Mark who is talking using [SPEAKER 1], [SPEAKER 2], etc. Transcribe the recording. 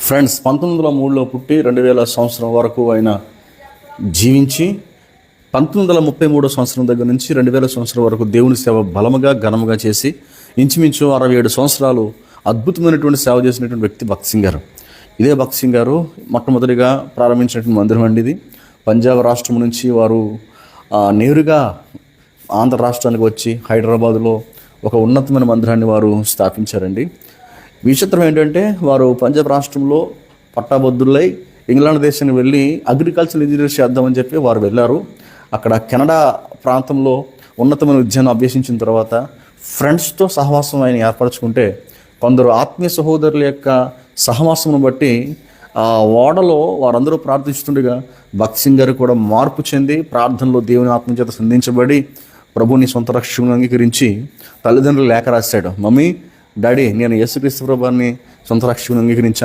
[SPEAKER 1] Friends, 1903లో పుట్టి 2000 సంవత్సరం వరకు ఆయన జీవించి 1933 సంవత్సరం దగ్గర నుంచి 2000 సంవత్సరం వరకు దేవుని సేవ బలముగా ఘనముగా చేసి ఇంచుమించు 67 సంవత్సరాలు అద్భుతమైనటువంటి సేవ చేసినటువంటి వ్యక్తి భగత్ సింగ్ గారు. ఇదే భగత్ సింగ్ గారు మొట్టమొదటిగా ప్రారంభించినటువంటి మందిరం అండి ఇది. పంజాబ్ రాష్ట్రం నుంచి వారు నేరుగా ఆంధ్ర రాష్ట్రానికి వచ్చి హైదరాబాదులో ఒక ఉన్నతమైన మందిరాన్ని వారు స్థాపించారండి. విచిత్రం ఏంటంటే వారు పంజాబ్ రాష్ట్రంలో పట్టాభద్రులై ఇంగ్లాండ్ దేశానికి వెళ్ళి అగ్రికల్చర్ ఇంజనీర్ చేద్దామని చెప్పి వారు వెళ్ళారు. అక్కడ కెనడా ప్రాంతంలో ఉన్నతమైన విద్యను అభ్యసించిన తర్వాత ఫ్రెండ్స్తో సహవాసం ఆయన ఏర్పరచుకుంటే కొందరు ఆత్మీయ సహోదరుల యొక్క సహవాసమును బట్టి ఆ ఓడలో వారందరూ ప్రార్థిస్తుండగా భగత్ సింగ్ గారు కూడా మార్పు చెంది ప్రార్థనలో దేవుని ఆత్మచేత సంధించబడి ప్రభుని సొంత రక్షకుని అంగీకరించి తల్లిదండ్రులు లేఖ రాశాడు. మమ్మీ, డాడీ, నేను యేసుక్రీస్తు ప్రభువుని సొంత రక్షకుని అంగీకరించాను.